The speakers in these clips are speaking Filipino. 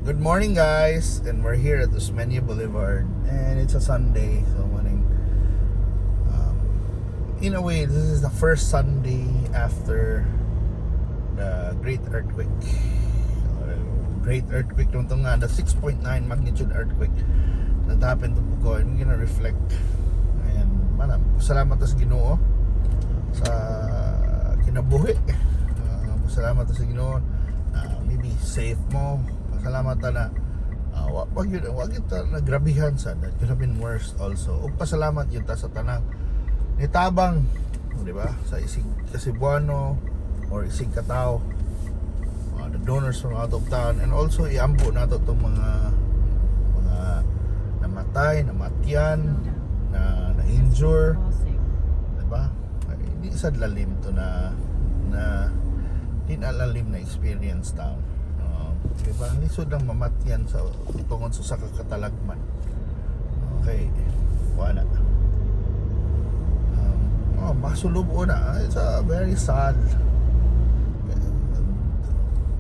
Good morning, guys, and we're here at Osmeña Boulevard, and it's a Sunday, so morning. In a way, this is the first Sunday after the Great Earthquake. Great Earthquake, the 6.9 magnitude earthquake that happened to Bugoy. We're gonna reflect, and salamat sa Ginoo sa kinabuhi. Salamat sa Ginoo. Maybe safe mo. Salamat na wag yun nagrabihan sa that could have been worse also. Ug pasalamat yun ta sa tanang nitabang, di ba, sa isig Cebuano or isig Katao, the donors from out of town, and also iambo nato tong mga namatay, namatyan, na injure, di ba? Hindi sad lalim to na dinalalim na experience town. Diba? Lisod ang mamatyan sa tungod sa kakatalagman. Okay, wala. Masulubo na. It's a very sad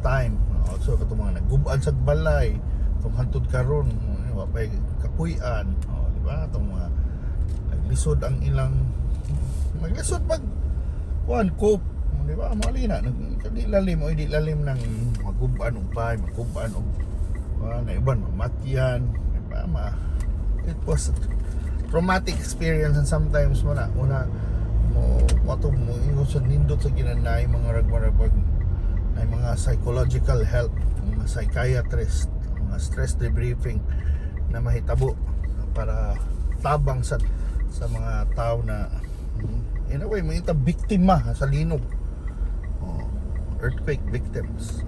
time. Also, katong mga nagubaan sa balay, itong hantod karon, wapay kapuyan, diba? Itong mga naglisod ang ilang naglisod pag cope, di ba? Malina di lalim o di lalim ng magubaan og bay, magubaan og na iban mamatyan, di ba? It was a traumatic experience, and sometimes mo ingon sa nindot sa ginanay mga ragmarabag na mga psychological help, mga psychiatrist, mga stress debriefing na mahitabo para tabang sa mga tao na in a way may biktima sa linog. Earthquake victims.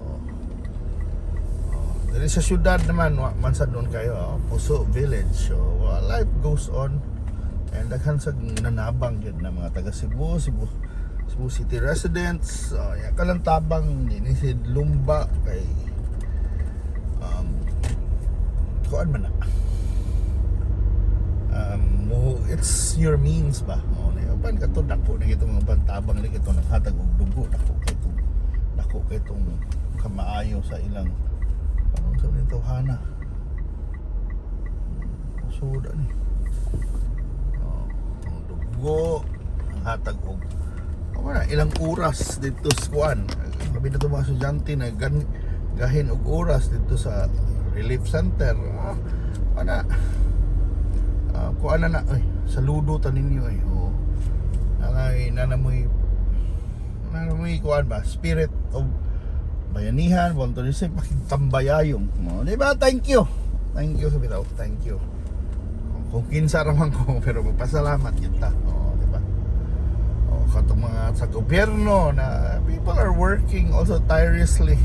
Dali sa syudad naman, man sa doon kayo, Puso Village. So, life goes on, and daghan sa nanabang yun na mga taga Cebu City residents. Kalantabang dinisid Lumba kay kuan man na. It's your means ba? Pan ka to dako na itong mga bantabang na ito naghatag og dugo dako kay itong kamaayo sa ilang anong sabi nito hana suda ni dugo naghatag og ilang oras dito sa kuan. Labi na ito mga estudyante na gahin og oras dito sa relief center. Kuan na saludo ta ninyo nanamoy kuan ba, spirit of bayanihan, volunteerism, pakigtambayayong mo, di ba? Thank you sa bitaw, thank you kung kinsa raman ko, pero magpasalamat yun ta, di ba? Katong mga sa gobyerno na people are working also tirelessly,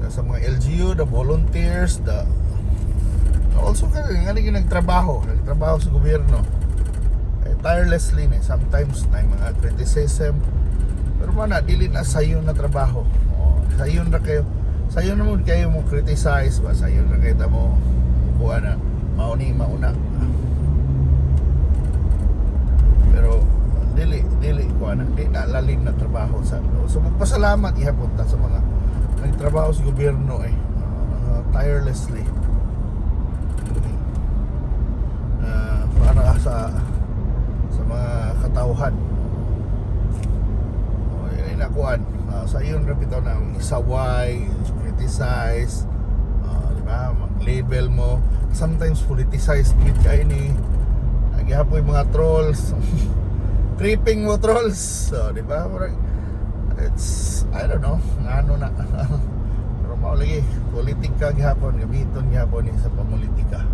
sa mga LGU, the volunteers, also nga nagtrabaho sa gobyerno tirelessly na. Sometimes na mga criticism, pero dili na sayo na trabaho. Sayo na kayo mo criticize ba, sayo na kayo mo kuha na mauna, pero dili kuha na, di na lalim na trabaho sa so magpasalamat ihapon ta sa mga nagtrabaho sa gobyerno tirelessly para sa mga katauhan. Yun nakuan sa iyon rapitaw na isaway, criticize, di ba, mag-label mo, sometimes politicized with kayo ni naghihapoy mga trolls tripping mo trolls, so di ba, it's I don't know ano na pero maulagi politika gihapon, gamiton gihapon sa pamulitika,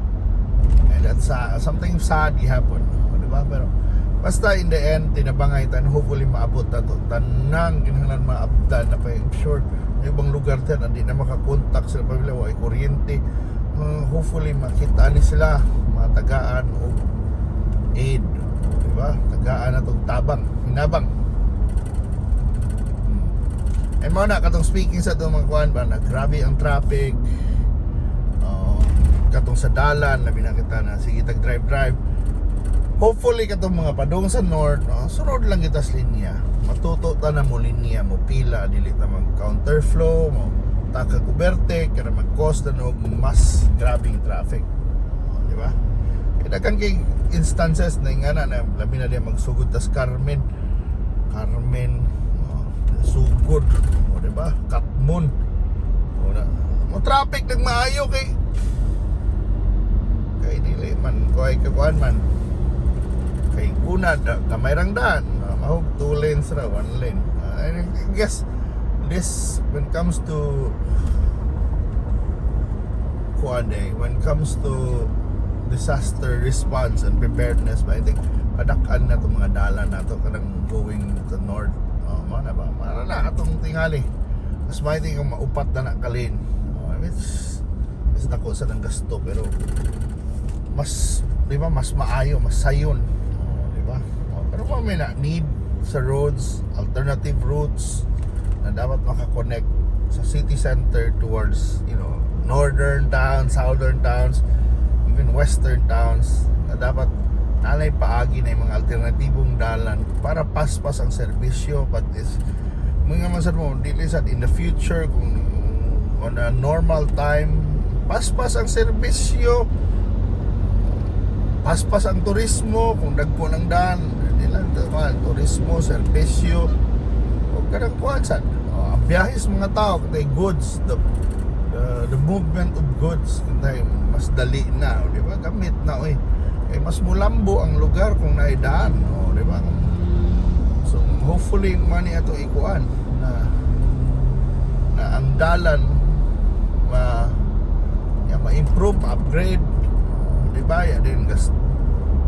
and that's something sad gihapon, di ba? Pero basta in the end tinabangay tan, hopefully maabot na to tanang kinahanglan maabdan na pa. Short ibang lugar din hindi na makakontak sila pamilya, ay kuryente. Hopefully makita ni sila, matagaan o aid, di ba? Tagaan na tong hinabang. And mo na katong speaking sa itong mga kuhan ba na grabe ang traffic, katong sa dalan labi na kita na sige tag drive. Hopefully katong mga padung sa north, sunod lang kita sa linya, matuto ta na mo linya mo pila, dili ta mag counterflow mo taka uberte kaya mag-cause na og mas grabing traffic. Di ba? Kaya kan kay instances na nga na labi na diya magsugod tas Carmen sugod o di ba? Katmon o na mo traffic nag maayo kay dili man kuhay kakuan man kay una kamay rang daan mahog 2 lanes ra 1 lane. I guess this when comes to kuan when comes to disaster response and preparedness, I think padakan na itong mga dalan na ito kanang going to north. Mana ba? Mana na itong tingali mas mahiting kung maupat na nakalin. Mas dako sa ng gasto pero mas, di ba, mas maayo, mas sayon. Di ba? Pero may na need sa roads, alternative routes na dapat makakonect sa city center towards, northern towns, southern towns, even western towns, na dapat nalay paagi na yung mga alternatibong dalan para paspas ang serbisyo. But is mga masad mo, dili sad in the future kung on a normal time paspas ang serbisyo, paspas ang turismo, kung dagko ng daan nila turismo, serbisyo o kadang kuhan sad ang biyahe sa mga tao kay goods, the movement of goods kay mas dali na, di ba? Gamit na mas mulambo ang lugar kung naidaan, di ba? So hopefully mani ato ikuan na ang dalan ma-improve, upgrade, di ba? Ya din gas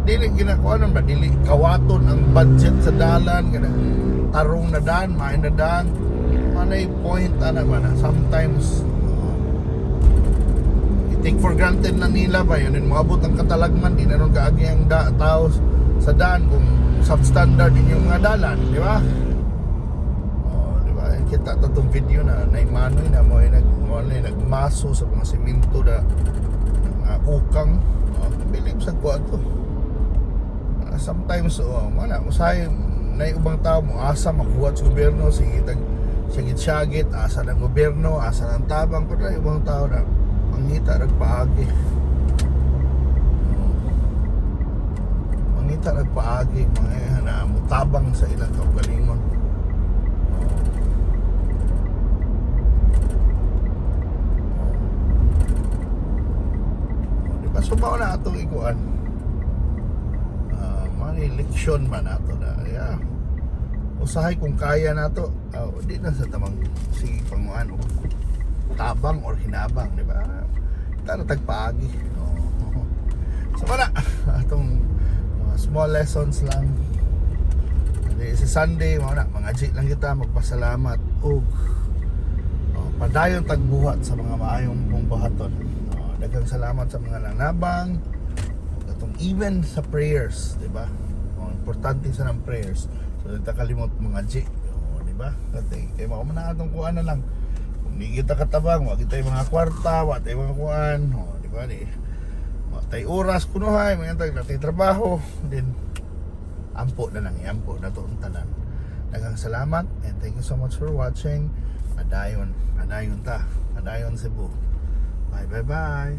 dili ginakuha ba dili kawaton ang budget sa dalan kana tarong na daan, main na daan, manay point man sometimes take for granted na nila ba yun moabot ang katalagman di na ron kaagi ang tao sa daan kung substandard din yung mga dalan, di ba? Di ba? Kita tatong video na naimanoy na mo ay nagmaso sa mga simento na ukang bilib sa kwarto. Sometimes usahay na ubang tao mo asa makuha sa gobyerno sige syagit asa ng gobyerno, asa ng tabang pero ibang tao na mangita nagpaagi mga na mutabang sa ilang kaugalingon. Diba sumaw na atong ikuan eleksyon man nato na usahay kung kaya nato di na sa tamang sige panguan tabang or hinabang, di ba? Tara tagpaagi. So wala atong small lessons lang. Sa Sunday mga G lang kita magpasalamat og padayon tagbuhat sa mga maayong buhaton. Daghang salamat sa mga nanabang atong even sa prayers, di ba? Importante sa ng prayers. So dito kalimot mga G, di ba? Kay mao man atong kuan na lang. Kung di kita katabang, wa kita mga kwarta, wa tay mga kuan, di ba ni? Wa tay oras kunuhay, mga tag natay trabaho, din ampo na to ang tanan. Daghang salamat and thank you so much for watching. Adayon Cebu. Bye.